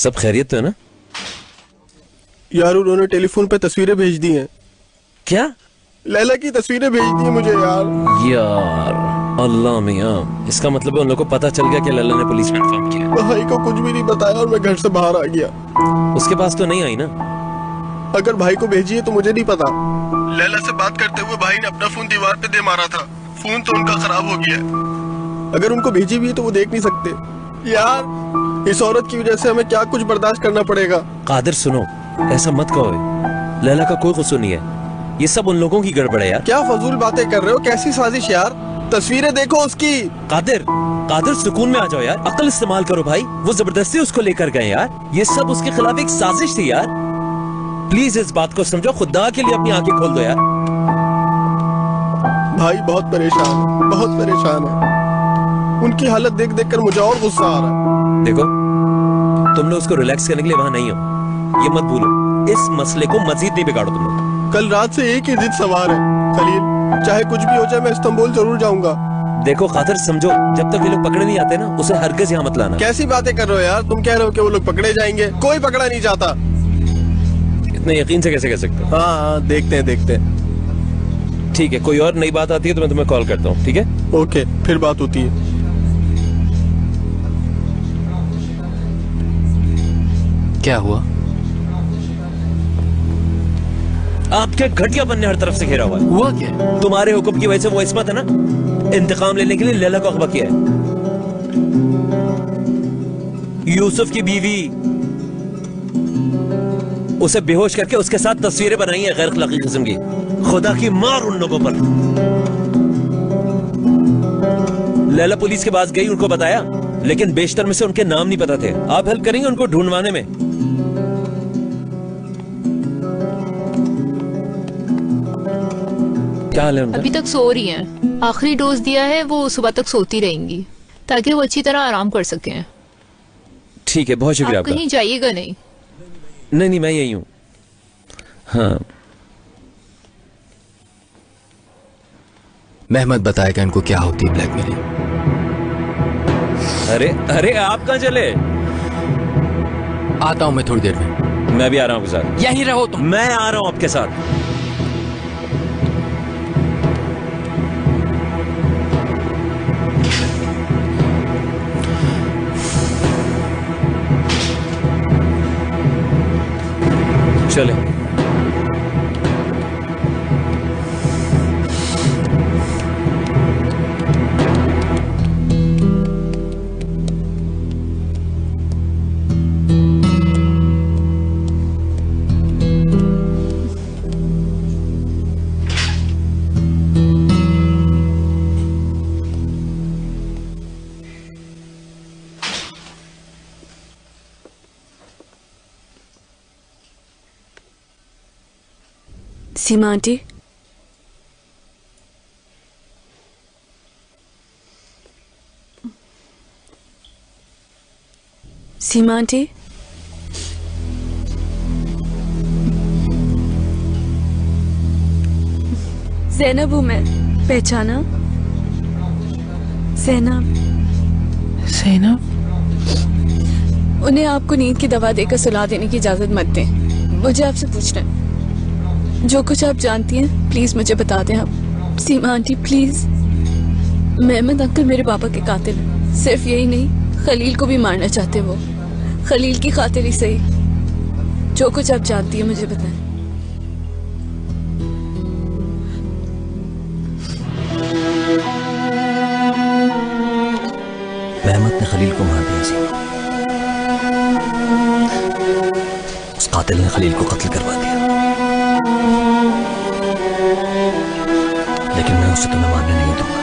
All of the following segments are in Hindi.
सब खैरियत तो है ना? यार उन्होंने टेलीफोन पे तस्वीरें भेज दी हैं। क्या? लैला की तस्वीरें भेज दी मुझे यार अल्लाह मियां, इसका मतलब है उन लोगों को पता चल गया कि लैला ने पुलिस में इन्फॉर्म किया। भाई को कुछ भी नहीं बताया और मैं घर से बाहर आ गया। उसके पास तो नहीं आई ना? अगर भाई को भेजी है तो मुझे नहीं पता। लैला से बात करते हुए भाई ने अपना फोन दीवार पे दे मारा था। फोन तो उनका खराब हो गया है। अगर उनको भेजी भी है तो वो देख नहीं सकते। यार इस औरत की वजह से हमें क्या कुछ बर्दाश्त करना पड़ेगा। कादिर सुनो, ऐसा मत कहो, लैला का कोई कसूर नहीं है, ये सब उन लोगों की गड़बड़ है यार। क्या फजूल बातें कर रहे हो? कैसी साजिश यार? तस्वीरें देखो उसकी। कादिर सुकून में आ जाओ यार, अक्ल इस्तेमाल करो भाई। वो जबरदस्ती उसको लेकर गए यार, ये सब उसके खिलाफ एक साजिश थी यार। प्लीज इस बात को समझो, खुदा के लिए अपनी आंखें खोल दो यार। भाई बहुत परेशान है। उनकी हालत देख देख कर मुझे और गुस्सा आ रहा है। देखो, तुम लोग उसको रिलैक्स करने के लिए वहां नहीं हो, ये मत भूलो। इस मसले को मजीद नहीं बिगाड़ो तुम लोग। कल रात से एक ही जिद सवार है खलील, चाहे कुछ भी हो जाए मैं इस्तांबुल जरूर जाऊंगा। देखो खातिर समझो, जब तक ये लोग पकड़े नहीं आते ना, उसे हरगिज़ यहाँ मत लाना। कैसी बातें कर रहे हो यार? तुम कह रहे हो कि वो लोग पकड़े जाएंगे? कोई पकड़ा नहीं जाता। इतने यकीन से कैसे कह सकते हो? हाँ, देखते हैं। ठीक है, कोई और नई बात आती है तो मैं तुम्हें कॉल करता हूँ, ठीक है? ओके, फिर बात होती है। क्या हुआ? आपके घटियापन ने हर तरफ से घेरा हुआ है। हुआ क्या? तुम्हारे हुक्म की वजह से वो इस्मत है ना, इंतकाम लेने के लिए लैला को अगवा किया है। यूसुफ की बीवी, उसे बेहोश करके उसके साथ तस्वीरें बनाई है गैर अखलाकी किस्म की। खुदा की मार उन लोगों पर। लैला पुलिस के पास गई, उनको बताया, लेकिन बेशतर में से उनके नाम नहीं पता थे। आप हेल्प करेंगे उनको ढूंढवाने में? क्या हाल है उनका? अभी तक सो रही हैं। आखिरी डोज दिया है, वो सुबह तक सोती रहेंगी ताकि वो अच्छी तरह आराम कर सकें। ठीक है, बहुत शुक्रिया आप आपका। कहीं जाइएगा नहीं? नहीं, मैं यही हूँ। हाँ, मेहमद बताएगा इनको क्या होती है ब्लैकमेलिंग। अरे आप कहाँ चले? आता हूं मैं थोड़ी देर में। मैं भी आ रहा हूँ आपके साथ। यहीं रहो तुम। मैं आ रहा हूँ आपके साथ। चले। सीमा आंटी, सीमा आंटी, ज़ैनब हूँ मैं, पहचाना? ज़ैनब। उन्हें आपको नींद की दवा देकर सुला देने की इजाजत मत दें। मुझे आपसे पूछना है, जो कुछ आप जानती हैं प्लीज मुझे बता दें आप। सीमा आंटी प्लीज। मेहमद अंकल मेरे पापा के कातिल हैं। सिर्फ यही नहीं, खलील को भी मारना चाहते वो। खलील की खातिर ही सही, जो कुछ आप जानती हैं मुझे बताएं। मेहमद ने खलील को मार दिया सीमा। उस कातिल ने खलील को कत्ल करवा दिया। लेकिन मैं उसे तुम्हें मारने नहीं दूंगा।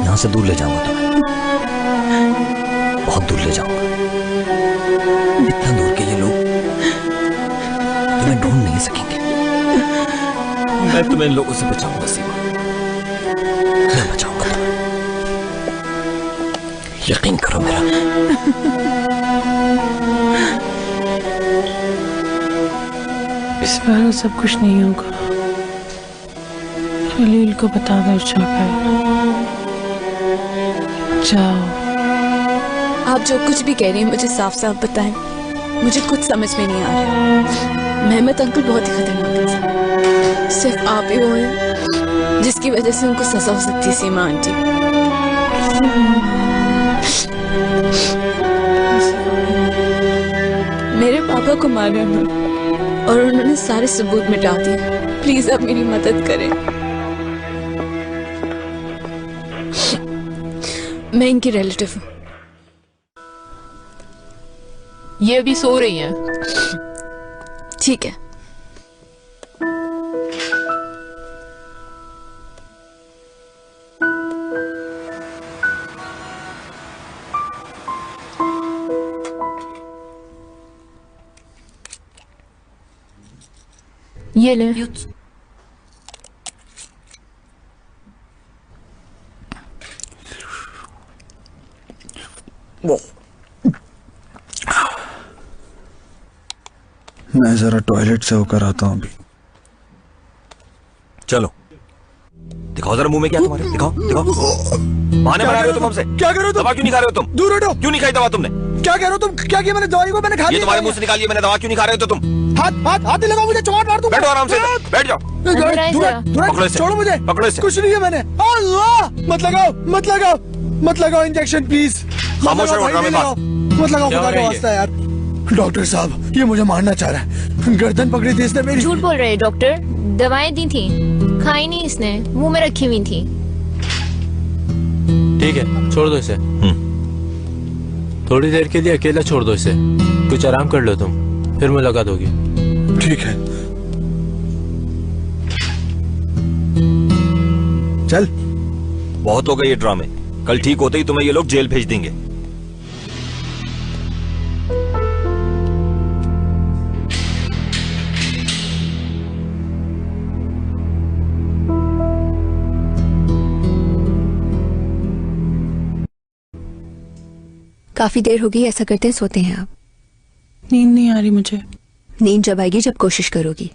यहां से दूर ले जाऊंगा तुम्हें, बहुत दूर ले जाऊंगा। इतना दूर के ये लोग तुम्हें ढूंढ नहीं सकेंगे। मैं तुम्हें इन लोगों से बचाऊंगा सीमा, मैं बचाऊंगा तुम्हें, यकीन करो मेरा। इस बार सब कुछ नहीं होगा। खलील को बता दो जाकर, जाओ आप जो कुछ भी कह रही हैं मुझे साफ साफ बताएं, मुझे कुछ समझ में नहीं आ रहा। मेहमत अंकल बहुत ही खतरनाक इंसान, सिर्फ आप ही वो हैं जिसकी वजह से उनको सजा हो सकती है। सीमा आंटी, मेरे पापा को मारा ना और उन्होंने सारे सबूत मिटा दिए। प्लीज आप मेरी मदद करें। मैं इनकी रिलेटिव हूँ। ये अभी सो रही हैं। ठीक है। ये ले। मैं जरा टॉयलेट से होकर आता हूँ अभी। चलो दिखाओ जरा मुंह में क्या तुम्हारे, दिखाओ दिखाओ। बहाने बना रहे हो तुम हमसे। क्या कर रहे हो तुम? दवा क्यों नहीं खा रहे हो तुम? दूर हटो। क्यों नहीं खाई दवा तुमने? क्या कह रहे हो तुम? क्या किया मैंने? दवाई को मैंने खा ये लिया। तुम्हारे मुंह से निकालिए मैंने, दवा क्यों नहीं खा रहे हो तो तुम? हाथ हाथ हाथ नहीं लगाओ मुझे, चोट मार दूंगा। बैठो आराम से, बैठ जाओ। अंदर आइए जरा। पकड़ो इसे। छोड़ो मुझे, पकड़ो इसे। कुछ नहीं है मैंने। अल्लाह, मत लगाओ मत लगाओ मत लगाओ इंजेक्शन प्लीज। खामोश रहो, ड्रामे बात। मत लगाओ, खुदा का वास्ता यार। डॉक्टर साहब ये मुझे मारना चाह रहा है, गर्दन पकड़ी थी इसने मेरी। झूठ बोल रहे हैं डॉक्टर, दवाएं दी थी, खाई नहीं इसने, मुंह में रखी हुई थी। ठीक है छोड़ दो इसे, थोड़ी देर के लिए अकेला छोड़ दो इसे, कुछ आराम कर लो तुम, फिर मुलाकात होगी। ठीक है चल। बहुत हो गए ये ड्रामे, कल ठीक होते ही तुम्हें ये लोग जेल भेज देंगे। काफी देर हो गई, ऐसा करते हैं सोते हैं आप। नींद नहीं आ रही मुझे। नींद जब आएगी जब कोशिश करोगी।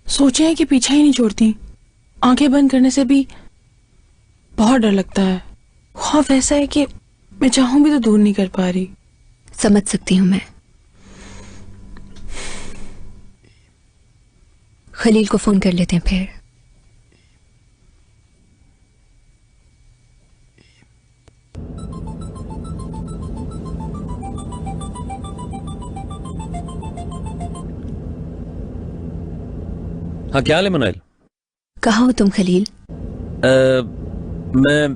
सोचे है कि पीछा ही नहीं छोड़ती, आंखें बंद करने से भी बहुत डर लगता है। खौफ ऐसा है कि मैं चाहूं भी तो दूर नहीं कर पा रही। समझ सकती हूं मैं। खलील को फोन कर लेते हैं फिर। हाँ क्या हाल है मनाइल? कहाँ हो तुम खलील? मैं